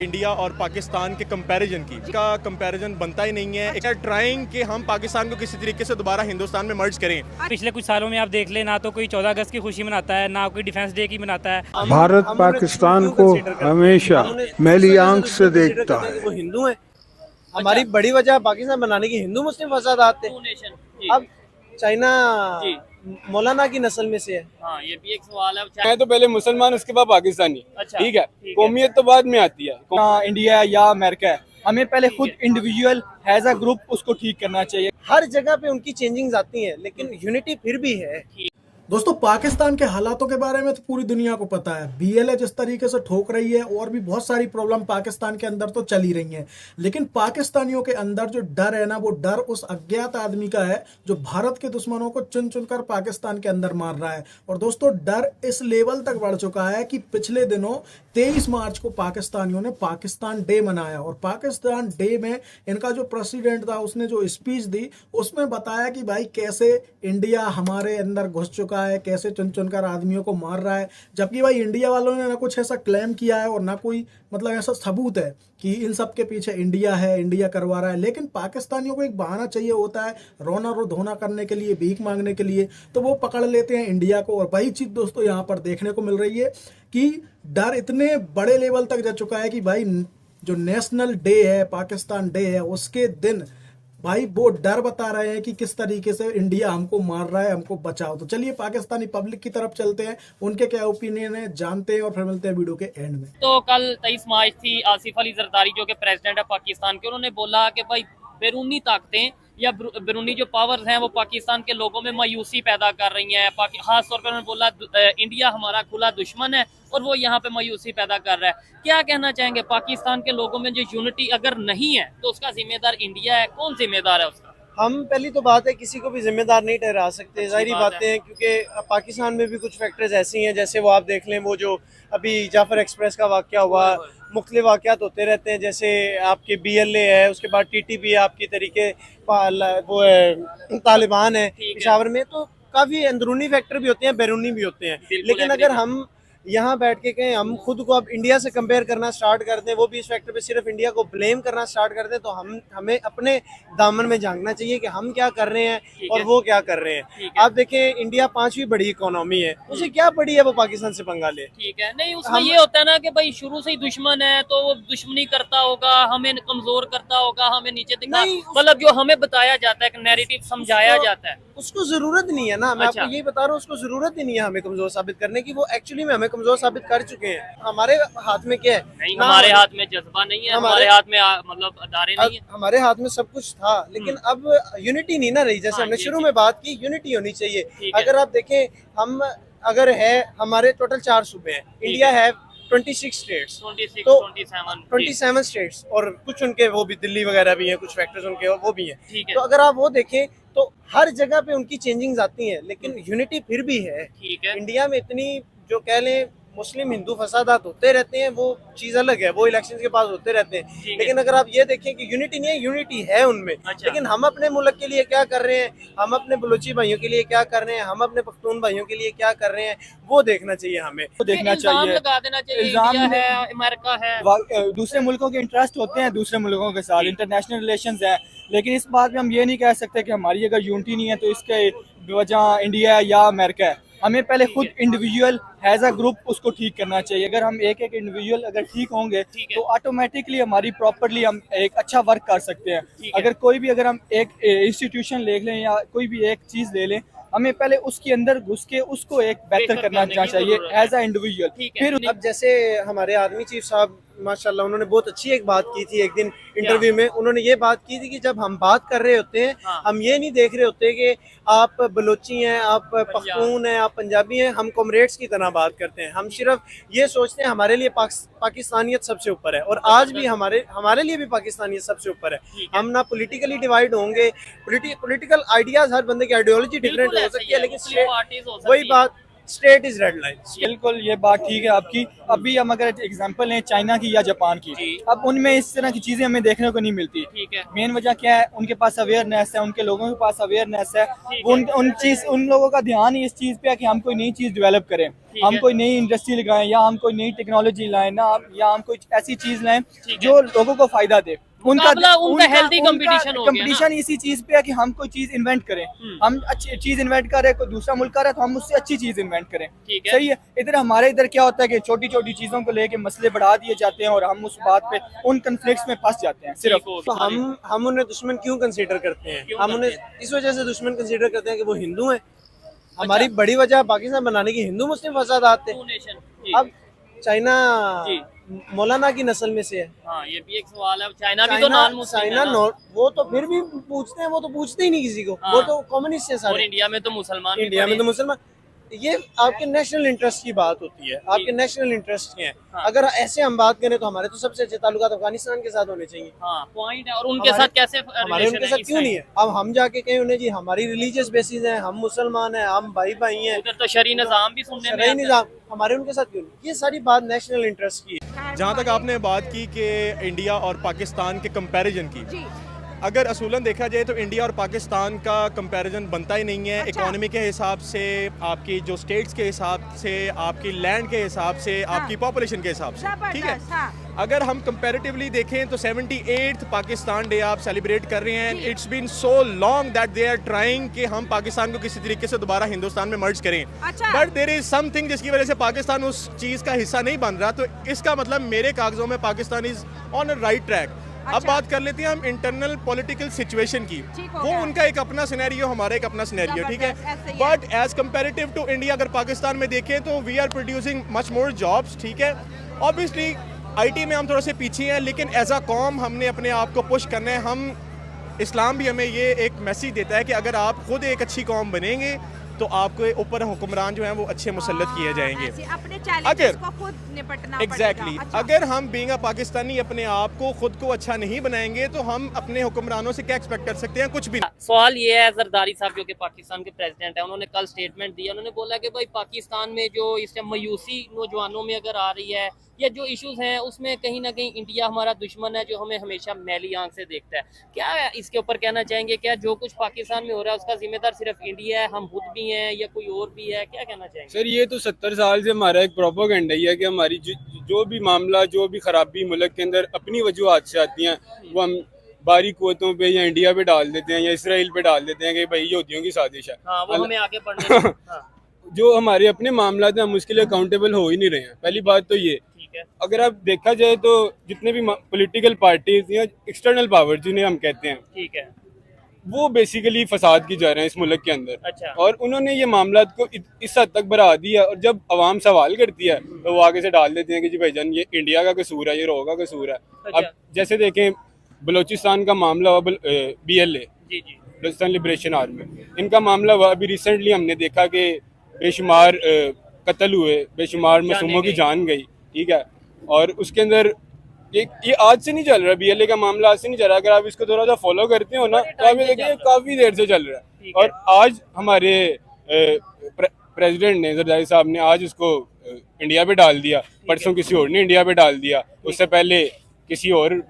India और पाकिस्तान के comparison की का कंपैरिजन बनता ही नहीं है। एक ट्राइंग कि हम पाकिस्तान को किसी तरीके से दोबारा हिंदुस्तान में मर्ज करें। पिछले कुछ सालों में आप देख ले, ना तो कोई 14 अगस्त की खुशी मनाता है, ना कोई डिफेंस डे की मनाता है। भारत पाकिस्तान को हमेशा मैली आंख से देखता है। वो हिंदू है। हमारी बड़ी वजह पाकिस्तान बनाने की हिंदू मुस्लिम फसादात थे। अब चाइना मौलाना की नस्ल में से है। हाँ, ये भी एक सवाल है। मैं तो पहले मुसलमान, उसके बाद पाकिस्तानी। अच्छा, ठीक है, कौमियत तो बाद में आती है। इंडिया या अमेरिका है, हमें पहले खुद इंडिविजुअल एज अ ग्रुप उसको ठीक करना चाहिए। हर जगह पे उनकी चेंजिंग्स आती हैं, लेकिन यूनिटी फिर भी है। दोस्तों, पाकिस्तान के हालातों के बारे में तो पूरी दुनिया को पता है। बीएलए जिस तरीके से ठोक रही है और भी बहुत सारी प्रॉब्लम पाकिस्तान के अंदर तो चल ही रही हैं, लेकिन पाकिस्तानियों के अंदर जो डर है ना, वो डर उस अज्ञात आदमी का है जो भारत के दुश्मनों को चुन चुनकर पाकिस्तान के अंदर मार रहा है। और दोस्तों, डर इस लेवल तक बढ़ चुका है कि पिछले दिनों 23 मार्च को पाकिस्तानियों ने पाकिस्तान डे मनाया, और पाकिस्तान डे में इनका जो प्रेसिडेंट था उसने जो स्पीच दी उसमें बताया कि भाई कैसे इंडिया हमारे अंदर घुस चुका है, कैसे चुन चुनकर आदमियों को मार रहा है। जबकि भाई इंडिया वालों ने ना कुछ ऐसा क्लेम किया है और ना कोई मतलब ऐसा सबूत है कि इन सब के पीछे इंडिया है, इंडिया करवा रहा है। लेकिन पाकिस्तानियों को एक बहाना चाहिए होता है रोना रो धोना करने के लिए, भीख मांगने के लिए, तो वो पकड़ लेते हैं इंडिया को। और वही चीज दोस्तों यहाँ पर देखने को मिल रही है कि डर इतने बड़े लेवल तक जा चुका है कि भाई जो नेशनल डे है, पाकिस्तान डे है, उसके दिन भाई वो डर बता रहे हैं कि किस तरीके से इंडिया हमको मार रहा है, हमको बचाओ। तो चलिए पाकिस्तानी पब्लिक की तरफ चलते हैं, उनके क्या ओपिनियन है जानते हैं और फिर मिलते हैं वीडियो के एंड में। तो कल 23 मार्च थी। आसिफ अली जरदारी जो कि प्रेसिडेंट है पाकिस्तान के, उन्होंने बोला कि भाई बैरूनी ताकतें या बैरूनी जो पावर्स हैं वो पाकिस्तान के लोगों में मायूसी पैदा कर रही हैं। खास तौर पर उन्होंने बोला इंडिया हमारा खुला दुश्मन है और वो यहाँ पे मायूसी पैदा कर रहा है। क्या कहना चाहेंगे, पाकिस्तान के लोगों में जो यूनिटी अगर नहीं है तो उसका जिम्मेदार इंडिया है? कौन जिम्मेदार है उसका? हम पहली तो बात है किसी को भी जिम्मेदार नहीं ठहरा सकते, जाहिर बातें हैं, क्योंकि पाकिस्तान में भी कुछ फैक्टर्स ऐसी हैं, जैसे वो आप देख लें, वो जो अभी जाफर एक्सप्रेस का वाकया हुआ, मुख्तलिफ वाकयात होते रहते हैं, जैसे आपके बीएलए है, उसके बाद टीटीपी आपकी तरीके वो है, तालिबान है पेशावर में। तो काफ़ी अंदरूनी फैक्टर भी होते हैं, बैरूनी भी होते हैं। लेकिन अगर हम यहाँ बैठ के कहें हम खुद को अब इंडिया से कंपेयर करना स्टार्ट कर दें, वो भी इस फैक्टर पे सिर्फ इंडिया को ब्लेम करना स्टार्ट कर दें, तो हमें अपने दामन में झांकना चाहिए कि हम क्या कर रहे हैं और वो क्या कर रहे हैं। आप देखें, इंडिया 5वीं बड़ी इकोनॉमी है, उसे क्या पड़ी है वो पाकिस्तान से पंगा ले? ठीक है, नहीं उसमें ये होता है ना कि भाई शुरू से ही दुश्मन है तो वो दुश्मनी करता होगा, हमें कमजोर करता होगा, हमें नीचे दिखा, मतलब जो हमें बताया जाता है, नैरेटिव समझाया जाता है, उसको जरूरत नहीं है ना। मैं आपको यही बता रहा हूँ, उसको जरूरत ही नहीं है हमें कमजोर साबित करने की। वो एक्चुअली में हमें कमजोर साबित कर चुके हैं। हमारे हाथ में क्या है? नहीं, हमारे हाथ में जज्बा नहीं है, हमारे हाथ में मतलब अदारे नहीं है। हमारे हाथ में सब कुछ था, लेकिन अब यूनिटी नहीं ना रही। जैसे हमने शुरू में बात की, यूनिटी होनी चाहिए। अगर आप देखें, हम अगर है, हमारे टोटल 4 सूबे हैं, इंडिया है 26 स्टेट्स, तो 27 स्टेट्स, और कुछ उनके वो भी दिल्ली वगैरह भी हैं, कुछ फैक्टर्स उनके वो भी हैं। तो अगर आप वो देखें तो हर जगह पे उनकी चेंजिंग्स आती हैं, लेकिन यूनिटी फिर भी है। इंडिया में इतनी जो कह लें मुस्लिम हिंदू फसादात होते रहते हैं, वो चीज अलग है, वो इलेक्शन के पास होते रहते हैं। लेकिन अगर आप ये देखें कि यूनिटी नहीं है, यूनिटी है उनमें। लेकिन हम अपने मुल्क के लिए क्या कर रहे हैं, हम अपने बलूची भाइयों के लिए क्या कर रहे हैं, हम अपने पख्तून भाइयों के लिए क्या कर रहे हैं, वो देखना चाहिए। हमें वो देखना चाहिए, लगा देना चाहिए। इंडिया है, अमेरिका है, दूसरे मुल्कों के इंटरेस्ट होते हैं दूसरे मुल्कों के साथ, इंटरनेशनल रिलेशंस है। लेकिन इस बात में हम ये नहीं कह सकते कि हमारी अगर यूनिटी नहीं है तो इसके वजह इंडिया या अमेरिका है। हमें पहले खुद इंडिविजुअल एज अ ग्रुप उसको ठीक करना चाहिए। अगर हम एक इंडिविजुअल अगर ठीक होंगे तो ऑटोमेटिकली हमारी प्रॉपर्ली हम एक अच्छा वर्क कर सकते हैं। अगर हम एक इंस्टीट्यूशन ले लें या कोई भी एक चीज़ ले लें, हमें पहले उसके अंदर घुस के उसको एक बेहतर करना चाहिए एज अ इंडिविजुअल। फिर अब जैसे हमारे आर्मी चीफ साहब माशाल्लाह, उन्होंने बहुत अच्छी एक बात की थी एक दिन इंटरव्यू में। उन्होंने ये बात की थी कि जब हम बात कर रहे होते हैं, हम ये नहीं देख रहे होते कि आप बलोची हैं, आप पख्तून हैं, आप पंजाबी हैं, हम कॉमरेड्स की तरह बात करते हैं। हम सिर्फ ये सोचते हैं हमारे लिए पाकिस्तानियत सबसे ऊपर है, और आज भी हमारे लिए भी पाकिस्तानियत सबसे ऊपर है। हम ना पॉलिटिकली डिवाइड होंगे, पॉलिटिकल आइडियाज, हर बंदे की आइडियोलॉजी डिफरेंट हो सकती है, लेकिन वही बात स्टेट इज रेड लाइन। बिल्कुल ये बात ठीक है आपकी। अभी हम अगर एग्जांपल लें चाइना की या जापान की, अब उनमें इस तरह की चीजें हमें देखने को नहीं मिलती। ठीक है। मेन वजह क्या है, उनके पास अवेयरनेस है, उनके लोगों के पास अवेयरनेस है। उन लोगों का ध्यान ही इस चीज पे है कि हम कोई नई चीज डेवलप करें, हम कोई नई इंडस्ट्री लगाएं या हम कोई नई टेक्नोलॉजी लाएं ना, या हम कोई ऐसी चीज लाएं जो लोगों को फायदा दे। उनका healthy competition हो गया ना। कंपटीशन इसी चीज पे है कि हम कोई चीज इन्वेंट करें, हम अच्छी चीज इन्वेंट करें, कोई दूसरा मुल्क कर रहा है तो हम उससे अच्छी चीज इन्वेंट करें। ठीक है। सही है। इधर हमारे इधर क्या होता है कि छोटी छोटी चीजों को लेके मसले बढ़ा दिए जाते हैं और हम उस बात पे उन कन्फ्लिक्ट्स में फंस जाते हैं सिर्फ। तो हम उन्हें दुश्मन क्यों कंसीडर करते हैं? हम उन्हें इस वजह से दुश्मन कंसीडर करते हैं कि वो हिंदू हैं। हमारी बड़ी वजह पाकिस्तान बनाने की हिंदू मुस्लिम फसादात थे। अब चाइना मौलाना की नस्ल में से है। हाँ, ये भी एक सवाल है। चाइना भी तो नॉन मुस्लिम है ना। वो तो फिर भी पूछते हैं, वो तो पूछते ही नहीं किसी को। वो तो कम्युनिस्ट है और सारे। इंडिया में तो मुसलमान इंडिया में तो मुसलमान। ये आपके नेशनल इंटरेस्ट की बात होती है, आपके नेशनल इंटरेस्ट के हैं। अगर ऐसे हम बात करें तो हमारे तो सबसे अच्छे ताल्लुकात अफगानिस्तान के साथ होने चाहिए। हाँ, पॉइंट है। और उनके साथ कैसे हमारे उनके साथ क्यों नहीं है? अब हम जाके कहें उन्हें जी हमारी रिलीजियस बेसिस है, हम मुसलमान हैं, हम भाई भाई हैं, उधर तो शरई निज़ाम भी सुनने में शरई निज़ाम, हमारे उनके साथ क्यों नहीं? ये सारी बात नेशनल इंटरेस्ट की है। जहाँ तक आपने बात की कि इंडिया और पाकिस्तान के कंपैरिजन की, अगर असूलन देखा जाए तो इंडिया और पाकिस्तान का कंपैरिजन बनता ही नहीं है। इकोनॉमी के हिसाब से, आपकी जो स्टेट्स के हिसाब से, आपकी लैंड के हिसाब से, आपकी पॉपुलेशन के हिसाब से, ठीक है। अगर हम कंपैरेटिवली देखें तो 78th पाकिस्तान डे आप सेलिब्रेट कर रहे हैं। It's been so long that they are trying कि हम पाकिस्तान को किसी तरीके से दोबारा हिंदुस्तान में मर्ज करें, बट देयर इज समथिंग जिसकी वजह से पाकिस्तान उस चीज़ का हिस्सा नहीं बन रहा। तो इसका मतलब मेरे कागजों में Pakistan is on a right track. अब बात कर लेते हैं हम इंटरनल पॉलिटिकल सिचुएशन की। वो उनका एक अपना सिनेरियो, हमारा एक अपना सिनेरियो, ठीक है। But as comparative to India अगर पाकिस्तान में देखें तो we are producing much more jobs, ठीक है। ऑब्वियसली आईटी में हम थोड़ा से पीछे हैं, लेकिन एज अ कॉम हमने अपने आप को पुश करना है। हम इस्लाम भी हमें ये एक मैसेज देता है कि अगर आप खुद एक अच्छी कौम बनेंगे तो आपके ऊपर हुक्मरान जो हैं वो अच्छे मुसल्लत किए जाएंगे। अपने चैलेंजेस को खुद निपटना एग्जैक्टली पड़ेगा। अगर हम बीइंग अ पाकिस्तानी अपने आप को खुद को अच्छा नहीं बनाएंगे तो हम अपने हुक्मरानों से क्या एक्सपेक्ट कर सकते हैं? कुछ भी नहीं। सवाल ये है, जरदारी साहब जो कि पाकिस्तान के प्रेसिडेंट हैं, उन्होंने कल स्टेटमेंट दिया। उन्होंने बोला कि भाई पाकिस्तान में जो इस टाइम मायूसी नौजवानों में अगर आ रही है या जो इश्यूज हैं उसमें कहीं ना कहीं इंडिया हमारा दुश्मन है जो हमें हमेशा मैली आंख से देखता है। क्या इसके ऊपर कहना चाहेंगे? क्या जो कुछ पाकिस्तान में हो रहा है उसका जिम्मेदार सिर्फ इंडिया है, हम खुद भी हैं, या कोई और भी है? क्या कहना चाहेंगे सर? ये तो 70 साल से हमारा एक प्रोपेगेंडा ही है कि हमारी जो भी मामला, जो भी खराबी मुल्क के अंदर अपनी वजूहात से आती हैं वो हम बाहरी कुव्वतों पे या इंडिया पे डाल देते हैं या इसराइल पे डाल देते हैं कि भाई यहूदियों की साजिश है। हाँ, वो हमें आगे बढ़ने हाँ। जो हमारे अपने मामला हैं हम उसके लिए अकाउंटेबल हो ही नहीं रहे हैं। पहली बात तो ये। अगर आप देखा जाए तो जितने भी पॉलिटिकल पार्टीज या एक्सटर्नल पावर जिन्हें हम कहते हैं, ठीक है, वो बेसिकली फसाद की जा रहे हैं इस मुल्क के अंदर। अच्छा। और उन्होंने ये मामला को इस हद तक बढ़ा दिया और जब आवाम सवाल करती है तो वो आगे से डाल देते हैं कि जी भाईजान ये इंडिया का कसूर है, ये रोगा का कसूर है। अच्छा। अब जैसे देखें बलोचिस्तान का मामला हुआ, BLA, जी जी, बलोचिस्तान लिबरेशन आर्मी, इनका मामला हुआ। अभी रिसेंटली हमने देखा कि बेशुमार कत्ल हुए, बेशुमार मासूमों की जान गई, ठीक है। और उसके अंदर ये आज से नहीं चल रहा, BLA का मामला आज से नहीं चल रहा। अगर आप इसको थोड़ा सा फॉलो करते हो ना तो आप देखिए काफी देर से चल रहा है। और आज हमारे प्रेसिडेंट ने, जरदारी साहब ने, आज उसको इंडिया पे डाल दिया, परसों किसी और ने इंडिया पे डाल दिया, उससे पहले किसी और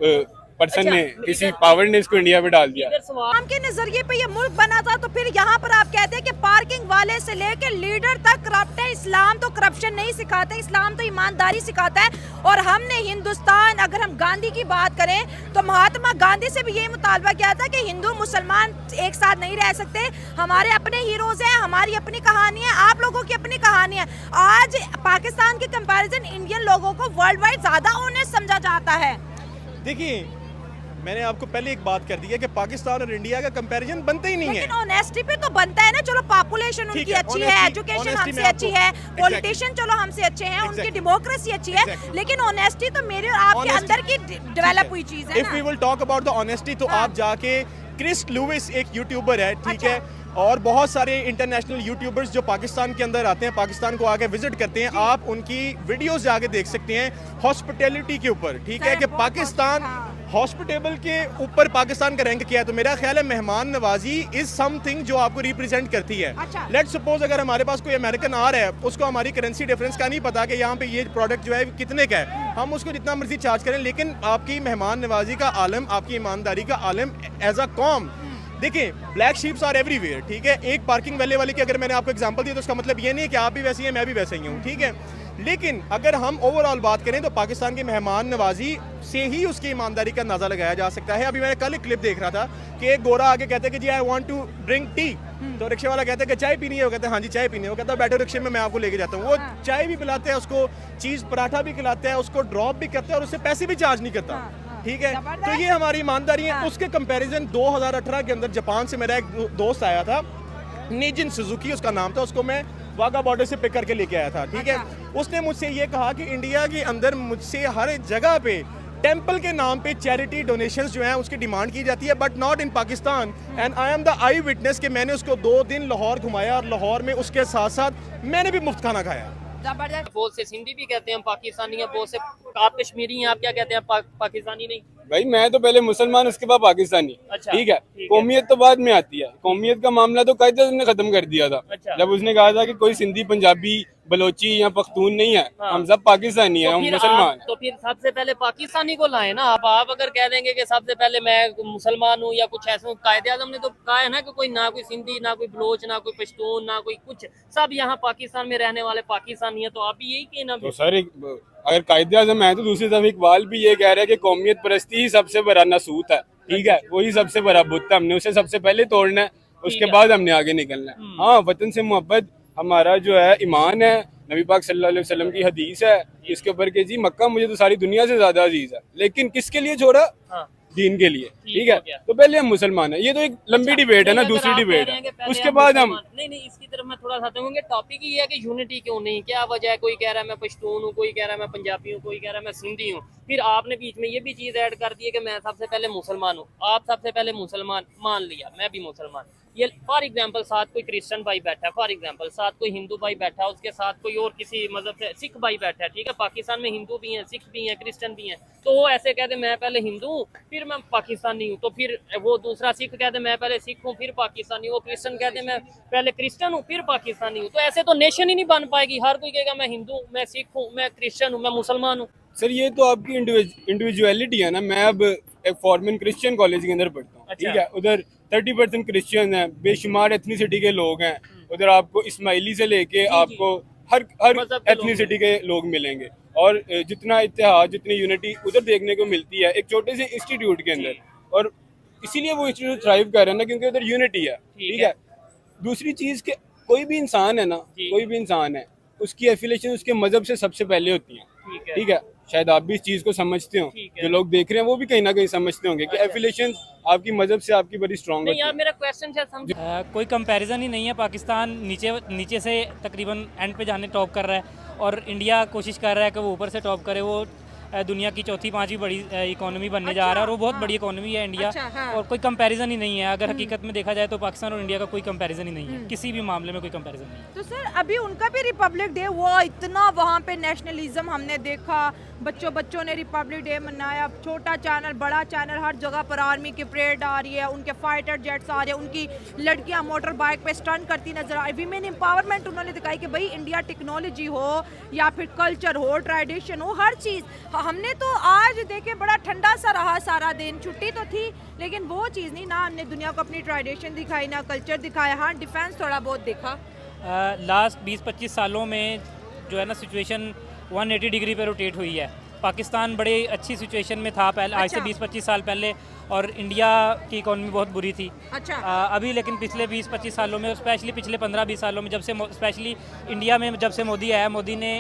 पर्सन ने, किसी पावर ने इसको इंडिया पे डाल दिया। इस्लाम के नजरिए पे ये मुल्क बना था, तो फिर यहाँ पर आप कहते हैं कि पार्किंग वाले से लेकर लीडर तक करप्ट है। इस्लाम तो करप्शन नहीं सिखाता, इस्लाम तो ईमानदारी सिखाता है। और हमने हिंदुस्तान, अगर हम गांधी की बात करें तो महात्मा गांधी से भी यही मुतालबा किया था कि हिंदू मुसलमान एक साथ नहीं रह सकते। हमारे अपने हीरोज हैं, हमारी अपनी कहानी है, आप लोगों की अपनी कहानी है। आज पाकिस्तान के कंपैरिजन इंडियन लोगों को वर्ल्ड वाइड ज्यादा ऑनेस्ट समझा जाता है। देखिए, मैंने आपको पहले एक बात कर दी है कि पाकिस्तान और इंडिया का कंपैरिजन बनता ही नहीं है। लेकिन ऑनेस्टी पे तो बनता है ना। चलो पॉपुलेशन उनकी अच्छी है, एजुकेशन हमसे अच्छी है, पॉलिटिशियन चलो हमसे अच्छे हैं, उनकी डेमोक्रेसी अच्छी है, लेकिन ऑनेस्टी तो मेरे और आपके अंदर की डेवलप हुई चीज है। If we will talk about the honesty तो आप जाके क्रिस लुइस एक यूट्यूबर है, ठीक है, और बहुत सारे इंटरनेशनल यूट्यूबर्स जो पाकिस्तान के अंदर आते हैं, पाकिस्तान को आके विजिट करते हैं, आप उनकी वीडियोस जाके देख सकते हैं हॉस्पिटैलिटी के ऊपर, ठीक है, कि पाकिस्तान हॉस्पिटेबल के ऊपर पाकिस्तान का रैंक किया है, तो मेरा ख्याल है मेहमान नवाजी इज समथिंग जो आपको रिप्रेजेंट करती है। अच्छा। लेट्स सपोज अगर हमारे पास कोई अमेरिकन आ रहा है, उसको हमारी करेंसी डिफरेंस का नहीं पता कि यहाँ पे ये प्रोडक्ट जो है कितने का है, हम उसको जितना मर्जी चार्ज करें, लेकिन आपकी मेहमान नवाजी का आलम, आपकी ईमानदारी का आलम एज अ कॉम, देखिए ब्लैक शीप्स आर एवरीवेयर, ठीक है। एक पार्किंग वैले वाले की अगर मैंने आपको एग्जांपल दी तो उसका मतलब ये नहीं है कि आप भी वैसे ही हैं मैं भी वैसे ही हूँ, ठीक है। लेकिन अगर हम ओवरऑल बात करें तो पाकिस्तान की मेहमान नवाजी से ही उसकी ईमानदारी का अंदाजा लगाया जा सकता है। अभी मैंने कल एक क्लिप देख रहा था कि एक गोरा आगे कहते हैं कि जी I want to drink tea, तो रिक्शे वाला कहता है कि चाय पीनी है, वो कहता है हाँ जी चाय पीनी है, वो कहता है बैठो रिक्शे में मैं आपको लेके जाता हूँ। वो चाय भी पिलाते हैं उसको, चीज़ पराठा भी खिलाते हैं उसको, ड्रॉप भी करते हैं और उससे पैसे भी चार्ज नहीं करता, ठीक है। तो ये हमारी ईमानदारी है। उसके कंपैरिजन 2018 के अंदर जापान से मेरा एक दोस्त आया था, निजिन सुजुकी उसका नाम था, उसको मैं वाघा बॉर्डर से पिक करके लेके आया था, ठीक है। उसने मुझसे ये कहा कि इंडिया के अंदर मुझसे हर जगह पे टेंपल के नाम पे चैरिटी डोनेशंस जो हैं उसकी डिमांड की जाती है, but not in Pakistan. And I am the I witness कि मैंने उसको 2 दिन लाहौर घुमाया और लाहौर में उसके साथ साथ मैंने भी मुफ्त खाना खाया। बहुत से सिंधी भी कहते हैं पाकिस्तानी है, बहुत से आप कश्मीरी हैं, आप क्या कहते हैं पाकिस्तानी नहीं? भाई मैं तो पहले मुसलमान उसके बाद पाकिस्तानी, अच्छा, ठीक है। ठीक है। कौमियत तो बाद में आती है, कौमियत का मामला तो कायदे ने खत्म कर दिया था। अच्छा। जब उसने कहा था कि कोई सिंधी, पंजाबी, बलोची या पख्तून नहीं है, हाँ। हम सब पाकिस्तानी है, हम मुसलमान। तो फिर सबसे पहले पाकिस्तानी को लाए ना आप अगर कह देंगे कि सबसे पहले मैं मुसलमान हूँ या कुछ ऐसा, कायदे आज़म ने तो कहा है ना कि कोई ना कोई सिंधी, ना कोई बलोच, ना कोई पश्तून, ना कोई कुछ, सब यहाँ पाकिस्तान में रहने वाले पाकिस्तानी है। तो आप भी यही कहना। तो सर अगर कायदे आज़म है तो दूसरी तरफ इकबाल भी ये कह रहा है कि कौमियत परस्ती ही सबसे बड़ा नसूत है, ठीक है, वही सबसे बड़ा बुत है, हमने उसे सबसे पहले तोड़ना है, उसके बाद हमने आगे निकलना है। हाँ, वतन से मोहब्बत हमारा जो है ईमान है, नबी पाक सल्लल्लाहु अलैहि वसल्लम की हदीस है इसके ऊपर कि जी मक्का मुझे तो सारी दुनिया से ज्यादा अजीज है, लेकिन किसके लिए छोड़ा? हाँ। दीन के लिए, ठीक है। तो पहले हम मुसलमान हैं, ये तो एक लंबी डिबेट है ना, दूसरी डिबेट है, उसके बाद हम नहीं इसकी तरफ मैं थोड़ा सा कहूँगा। टॉपिक ही है कि यूनिटी क्यों नहीं, क्या वजह है? कोई कह रहा है मैं पश्तून हूँ, कोई कह रहा है मैं पंजाबी हूँ, कोई कह रहा है मैं सिंधी हूँ, फिर आपने बीच में ये भी चीज़ ऐड कर दी है कि मैं सबसे पहले मुसलमान हूँ। आप सबसे पहले मुसलमान मान लिया, मैं भी मुसलमान, ये फॉर एग्जांपल साथ कोई क्रिश्चियन भाई बैठा है, फॉर एग्जांपल साथ कोई हिंदू भाई बैठा है, उसके साथ कोई और किसी मजहब से सिख भाई बैठा है, ठीक है। पाकिस्तान में हिंदू भी हैं, सिख भी हैं, क्रिश्चियन भी हैं, तो वो ऐसे कहते मैं पहले हिंदू हूँ फिर मैं पाकिस्तानी हूँ, तो फिर वो दूसरा सिख कहते मैं पहले सिख हूँ फिर पाकिस्तानी हूँ, वो क्रिश्चियन कहते मैं पहले क्रिश्चियन हूँ फिर पाकिस्तानी हूँ। तो ऐसे तो नेशन ही नहीं बन पाएगी। हर कोई कहेगा मैं हिंदू हूँ, मैं सिख हूँ, मैं क्रिश्चियन हूँ, मैं मुसलमान हूँ। सर ये तो आपकी इंडिविजुअलिटी है ना। मैं अब एक फॉर्मन क्रिश्चियन कॉलेज के अंदर पढ़ता हूँ, ठीक है, उधर 30% क्रिश्चियन हैं, बेशुमार एथनिसिटी के लोग हैं उधर, आपको इस्माइली से लेके आपको हर एथनिसिटी के लोग मिलेंगे, और जितना इत्तेहाद, जितनी यूनिटी उधर देखने को मिलती है एक छोटे से इंस्टीट्यूट के अंदर, और इसीलिए वो इंस्टीट्यूट थ्राइव कर रहा है ना, क्योंकि उधर यूनिटी है, ठीक है। दूसरी चीज़ के कोई भी इंसान है ना, कोई भी इंसान है, उसकी एफिलिएशन उसके मजहब से सबसे पहले होती है, ठीक है। शायद आप भी इस चीज को समझते हो, जो लोग देख रहे हैं वो भी कहीं ना कहीं समझते होंगे कि एफिलिएशन आपकी मजहब से आपकी बड़ी स्ट्रांग होती है। मेरा क्वेश्चन कोई कंपैरिजन ही नहीं है। पाकिस्तान नीचे से तकरीबन एंड पे जाने टॉप कर रहा है, और इंडिया कोशिश कर रहा है कि वो ऊपर से टॉप करे। वो दुनिया की चौथी पांचवी बड़ी इकोनॉमी बनने जा रहा है, और वो बहुत बड़ी इकोनॉमी है इंडिया, और कोई कंपैरिजन ही नहीं है। अगर हकीकत में देखा जाए तो पाकिस्तान और इंडिया का कोई कंपैरिजन ही नहीं है, किसी भी मामले में कोई कंपैरिजन नहीं है। तो सर अभी उनका भी रिपब्लिक डे हुआ, इतना वहाँ पे नेशनलिज्म हमने देखा, बच्चों ने रिपब्लिक डे मनाया, छोटा चैनल बड़ा चैनल हर जगह पर आर्मी की परेड आ रही है, उनके फाइटर जेट्स आ रहे हैं, उनकी लड़कियां मोटर बाइक पे स्टंट करती नजर आ रही। वीमेन एम्पावरमेंट उन्होंने दिखाई कि भाई इंडिया टेक्नोलॉजी हो या फिर कल्चर हो, ट्रेडिशन हो, हर चीज़। हमने तो आज देखे बड़ा ठंडा सा रहा सारा दिन, छुट्टी तो थी लेकिन वो चीज़ नहीं ना, हमने दुनिया को अपनी ट्रेडिशन दिखाई ना कल्चर दिखाया। हाँ, डिफेंस थोड़ा बहुत देखा। लास्ट 20-25 सालों में जो है ना सिचुएशन 180 डिग्री पे रोटेट हुई है। पाकिस्तान बड़ी अच्छी सिचुएशन में था पहले, आज से 20-25 साल पहले, और इंडिया की इकोनॉमी बहुत बुरी थी। अच्छा। अभी लेकिन पिछले 20-25 सालों में, स्पेशली पिछले 15-20 सालों में, जब से स्पेशली इंडिया में जब से मोदी आया, मोदी ने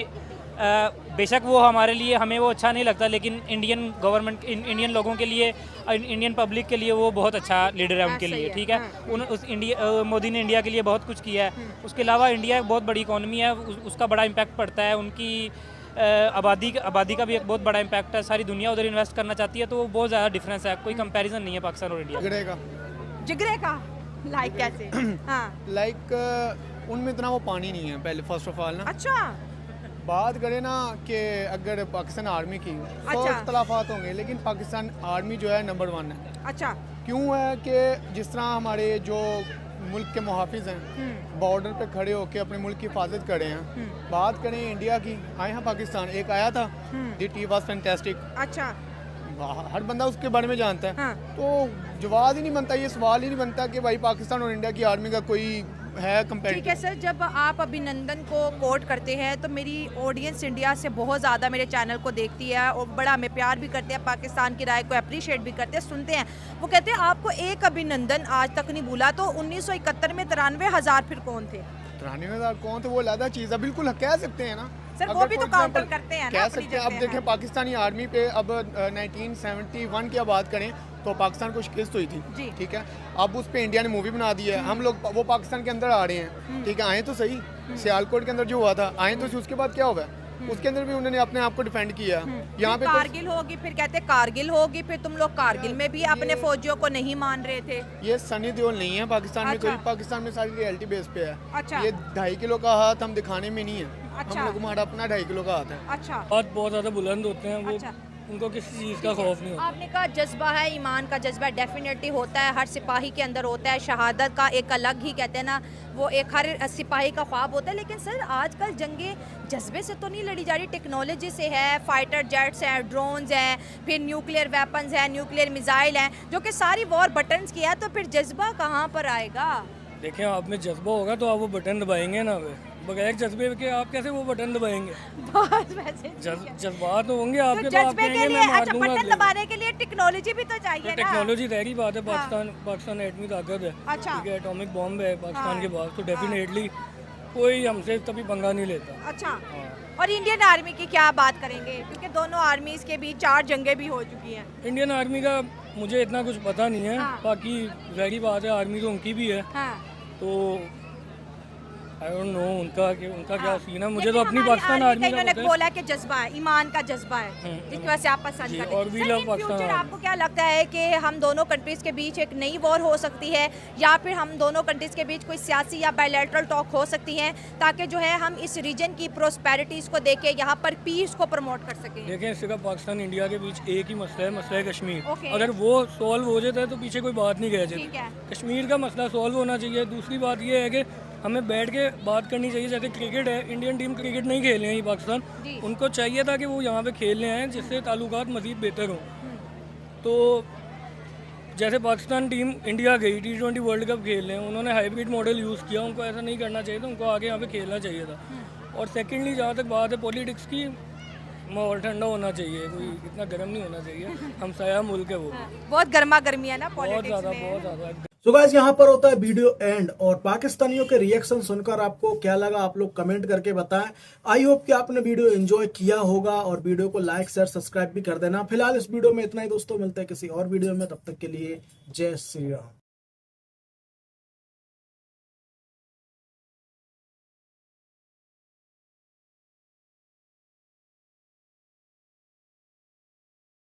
बेशक वो हमारे लिए, हमें वो अच्छा नहीं लगता, लेकिन इंडियन गवर्नमेंट, इंडियन लोगों के लिए, इंडियन पब्लिक के लिए वो बहुत अच्छा लीडर है उनके लिए, ठीक है। मोदी ने इंडिया के लिए बहुत कुछ किया है। उसके अलावा इंडिया बहुत बड़ी इकोनॉमी है, उसका बड़ा इम्पैक्ट पड़ता है। उनकी आबादी का भी एक बहुत बड़ा इम्पैक्ट है, सारी दुनिया उधर इन्वेस्ट करना चाहती है, तो वो बहुत ज़्यादा डिफरेंस है, कोई कंपैरिजन नहीं है पाकिस्तान और इंडिया। जिगरे का लाइक कैसे? हाँ, लाइक उनमें इतना वो पानी नहीं है पहले, फर्स्ट ऑफ ऑल ना। अच्छा, बात करें ना कि अगर पाकिस्तान आर्मी की तो अच्छा। इख्तलाफात होंगे, लेकिन पाकिस्तान आर्मी जो है नंबर 1 है। अच्छा। क्यों है कि जिस तरह हमारे जो मुल्क के मुहाफिज हैं बॉर्डर पे खड़े होकर अपने मुल्क की हिफाजत करे हैं। बात करें इंडिया की, आए हैं पाकिस्तान, एक आया था इट वाज फैंटास्टिक। अच्छा। हर बंदा उसके बारे में जानता है। हाँ। तो जवाब ही नहीं बनता, ये सवाल ही नहीं बनता कि भाई पाकिस्तान और इंडिया की आर्मी का कोई है ठीक है कंपेटिटिव। सर, जब आप अभिनंदन को कोट करते हैं तो मेरी ऑडियंस इंडिया से बहुत ज़्यादा मेरे चैनल को देखती है और बड़ा हमें प्यार भी करते हैं, पाकिस्तान की राय को अप्रिशिएट भी करते हैं, सुनते हैं। वो कहते हैं आपको एक अभिनंदन आज तक नहीं भूला, तो 1971 में 93,000 फिर कौन थे? 93,000 कौन थे वो अलग चीज़ है, बिल्कुल कह सकते हैं ना सर, वो अगर भी for तो काउंटर example करते हैं ना कह अपनी सकते हैं। अब जगह, देखें हाँ। पाकिस्तानी आर्मी पे अब 1971 की बात करें तो पाकिस्तान को शिकस्त हुई थी, जी। ठीक है। अब उस पे इंडिया ने मूवी बना दी है, हम लोग वो पाकिस्तान के अंदर आ रहे हैं, ठीक है। आए तो सही, सियालकोट के अंदर जो हुआ था आए तो उसके बाद क्या हुआ, उसके अंदर भी उन्होंने अपने आप को डिफेंड किया। यहाँ पे तो- कारगिल होगी, फिर कहते हैं कारगिल होगी, फिर तुम लोग कारगिल में भी अपने फौजियों को नहीं मान रहे थे। ये सनी देओल नहीं है पाकिस्तान में, अच्छा। कोई पाकिस्तान में सारी रियलिटी बेस पे है। अच्छा। ये 2.5 किलो का हाथ हम दिखाने में नहीं है, अच्छा। हम लोग हमारा अपना 2.5 किलो का हाथ है। अच्छा। बात बहुत ज़्यादा बुलंद होते हैं वो, अच्छा। उनको किसी चीज़ का खौफ नहीं होता। आपने कहा जज्बा है, ईमान का जज्बा डेफिनेटली होता है, हर सिपाही के अंदर होता है। शहादत का एक अलग ही कहते हैं ना, वो एक हर सिपाही का ख्वाब होता है। लेकिन सर आजकल जंगे जज्बे से तो नहीं लड़ी जा रही, टेक्नोलॉजी से है, फाइटर जेट्स हैं, ड्रोन्स हैं, फिर न्यूक्लियर वेपन्स हैं, न्यूक्लियर मिसाइल हैं, जो कि सारी वॉर बटन्स की है। तो फिर जज्बा कहाँ पर आएगा? देखें, आप में जज्बा होगा तो आप वो बटन दबाएंगे ना, वे बगैर जज्बे के आप कैसे वो बटन दबाएंगे? बस वैसे जज्बात तो होंगे तो आपके, तो आप जज्बे के कहेंगे लिए मैं मार अच्छा, दूंगा बटन अगले को। दबाने के लिए टेक्नोलॉजी भी तो चाहिए ना। टेक्नोलॉजी तहरी बात है, पाकिस्तान एटमी ताकत है, अच्छा। ठीक है, एटॉमिक बॉम्ब है पाकिस्तान हाँ। के पास, तो डेफिनेटली कोई हमसे कभी पंगा नहीं लेता। अच्छा। और इंडियन आर्मी की क्या बात करेंगे, क्योंकि दोनों आर्मीज के बीच 4 जंगें भी हो चुकी हैं। इंडियन आर्मी का मुझे इतना कुछ पता नहीं है, हाँ। बाकी जाहिर बात है आर्मी तो उनकी भी है, हाँ। तो आई डोंट नो उनका क्या हाँ। सीन है। मुझे लेकिन तो अपनी हमारी पाकिस्तान आर्मी आर्मी का का इन्होंने पता है। बोला कि जज्बा है, ईमान का जज्बा है, जिसकी वजह से आप पसंद जी, करते और we love Pakistan future army. आपको क्या लगता है कि हम दोनों कंट्रीज के बीच एक नई वॉर हो सकती है, या फिर हम दोनों कंट्रीज के बीच कोई सियासी या बायलैटरल टॉक हो सकती है, ताकि जो है हम इस रीजन की प्रोस्पेरिटीज को देके यहाँ पर पीस को प्रमोट कर सकें? देखें, सिर्फ पाकिस्तान इंडिया के बीच एक ही मसला है, मसला है कश्मीर। ओके। अगर वो सॉल्व हो जाता है तो पीछे कोई बात नहीं कह ठीक है। जाती। कश्मीर का मसला सॉल्व होना चाहिए। दूसरी बात ये है कि हमें बैठ के बात करनी चाहिए। जैसे क्रिकेट है, इंडियन टीम क्रिकेट नहीं खेल रही है पाकिस्तान, जी। उनको चाहिए था कि वो यहाँ पे खेलने आए, जिससे ताल्लुकात मज़ीद बेहतर हों। तो जैसे पाकिस्तान टीम इंडिया गई T20 वर्ल्ड कप खेलने, उन्होंने हाइब्रिड मॉडल यूज़ किया, उनको ऐसा नहीं करना चाहिए था, उनको आगे यहाँ पे खेलना चाहिए था। और सेकेंडली जहाँ तक बात है पॉलिटिक्स की, माहौल ठंडा होना चाहिए, कोई इतना गर्म नहीं होना चाहिए। हमसाया मुल्क है वो, बहुत गर्मा गर्मी है ना बहुत पॉलिटिक्स ज़्यादा में। बहुत ज़्यादा। तो गाइस यहाँ पर होता है वीडियो एंड, और पाकिस्तानियों के रिएक्शन सुनकर आपको क्या लगा आप लोग कमेंट करके बताएं। आई होप कि आपने वीडियो एंजॉय किया होगा, और वीडियो को लाइक शेयर सब्सक्राइब भी कर देना। फिलहाल इस वीडियो में इतना ही दोस्तों, मिलते हैं किसी और वीडियो में, तब तक के लिए जय श्री राम।